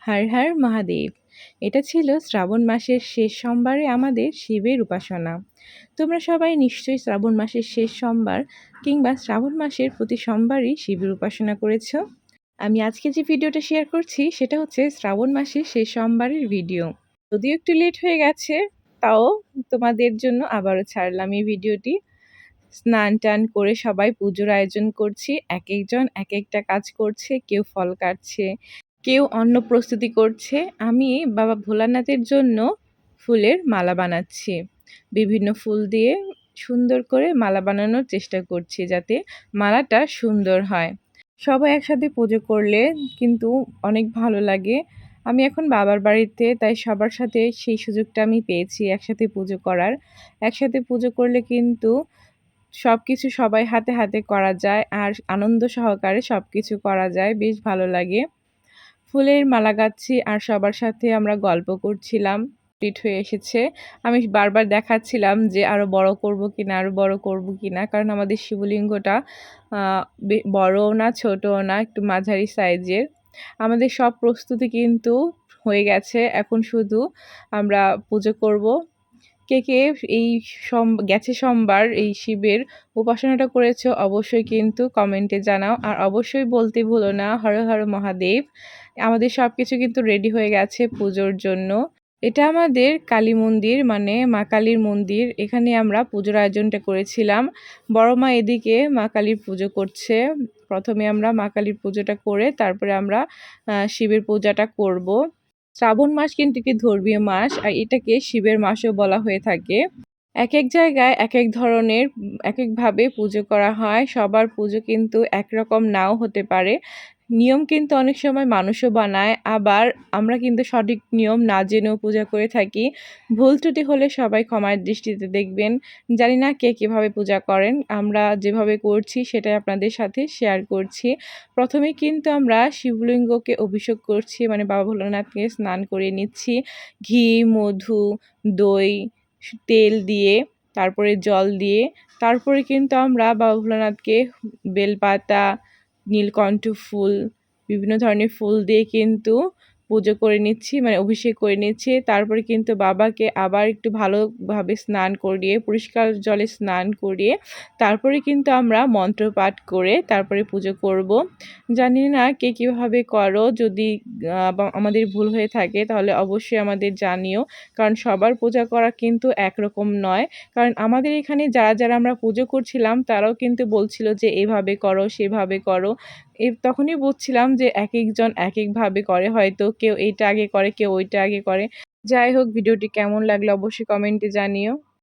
হর হর মহাদেব। এটা ছিল শ্রাবণ মাসের শেষ সোমবারে আমাদের শিবের উপাসনা। তোমরা সবাই নিশ্চয়ই শ্রাবণ মাসের শেষ সোমবার কিংবা শ্রাবণ মাসের প্রতি সোমবারই শিবের উপাসনা করেছ। আমি আজকে যে ভিডিওটা শেয়ার করছি সেটা হচ্ছে শ্রাবণ মাসের শেষ সোমবারের ভিডিও। যদিও একটু লেট হয়ে গেছে, তাও তোমাদের জন্য আবারও ছাড়লাম এই ভিডিওটি। স্নান টান করে সবাই পুজোর আয়োজন করছি, এক একজন এক একটা কাজ করছে, কেউ ফল কাটছে, কেউ অন্ন প্রস্তুতি করছে। আমি বাবা ভোলানাথের জন্য ফুলের মালা বানাচ্ছি, বিভিন্ন ফুল দিয়ে সুন্দর করে মালা বানানোর চেষ্টা করছি যাতে মালাটা সুন্দর হয়। সবাই একসাথে পুজো করলে কিন্তু অনেক ভালো লাগে। আমি এখন বাবার বাড়িতে, তাই সবার সাথে সেই সুযোগটা আমি পেয়েছি একসাথে পুজো করার। একসাথে পুজো করলে কিন্তু সব কিছু সবাই হাতে হাতে করা যায় আর আনন্দ সহকারে সব কিছু করা যায়, বেশ ভালো লাগে। ফুলের মালা গাঁথছি আর সবার সাথে আমরা গল্প করছিলাম। কমপ্লিট হয়ে এসেছে। আমি বারবার দেখাচ্ছিলাম যে আরও বড় করব কিনা, আরও বড় করব কিনা, কারণ আমাদের শিবলিঙ্গটা বড়ও না ছোটও না, একটু মাঝারি সাইজের। আমাদের সব প্রস্তুতি কিন্তু হয়ে গেছে, এখন শুধু আমরা পুজো করব। কে কে এই গেছে সোমবার এই শিবের উপাসনাটা করেছো অবশ্যই কিন্তু কমেন্টে জানাও, আর অবশ্যই বলতে ভুলো না হর হর মহাদেব। আমাদের সব কিছু কিন্তু রেডি হয়ে গেছে পুজোর জন্য। এটা আমাদের কালী মন্দির, মানে মা কালীর মন্দির। এখানে আমরা পুজোর আয়োজনটা করেছিলাম। বড় মা এদিকে মা কালীর পুজো করছে। প্রথমে আমরা মা কালীর পুজোটা করে তারপরে আমরা শিবের পূজাটা করব। শ্রাবণ মাস কিন্তু একটি ধর্মীয় মাস, আর এটাকে শিবের মাসও বলা হয়ে থাকে। এক এক জায়গায় এক এক ধরনের এক একভাবে পুজো করা হয়। সবার পুজো কিন্তু একরকম নাও হতে পারে। নিয়ম কিন্তু অনেক সময় মানুষও বানায়, আবার আমরা কিন্তু সঠিক নিয়ম না জেনেও পূজা করে থাকি। ভুল ত্রুটি হলে সবাই ক্ষমার দৃষ্টিতে দেখবেন। জানি না কে কীভাবে পূজা করেন, আমরা যেভাবে করছি সেটাই আপনাদের সাথে শেয়ার করছি। প্রথমে কিন্তু আমরা শিবলিঙ্গকে অভিষেক করছি, মানে বাবা ভোলানাথকে স্নান করে নিচ্ছি ঘি, মধু, দই, তেল দিয়ে, তারপরে জল দিয়ে। তারপরে কিন্তু আমরা বাবা ভোলানাথকে বেলপাতা, নীলকণ্ঠ ফুল, বিভিন্ন ধরনের ফুল দিয়ে কিন্তু পুজো করে নিচ্ছি, মানে অভিষেক করে নিচ্ছি। তারপরে কিন্তু বাবাকে আবার একটু ভালোভাবে স্নান করিয়ে, পরিষ্কার জলে স্নান করিয়ে তারপরে কিন্তু আমরা মন্ত্রপাঠ করে তারপরে পুজো করব। জানি না কে কীভাবে করো, যদি আমাদের ভুল হয়ে থাকে তাহলে অবশ্যই আমাদের জানিও, কারণ সবার পূজা করা কিন্তু একরকম নয়। কারণ আমাদের এখানে যারা যারা আমরা পুজো করছিলাম তারাও কিন্তু বলছিল যে এভাবে করো সেভাবে করো। তখনই বুঝছিলাম যে এক একজন এক একভাবে করে, হয়তো কেউ এইটা আগে করে, কেউ ওইটা আগে করে। যাই হোক, ভিডিওটি কেমন লাগলো অবশ্যই কমেন্টে জানিও।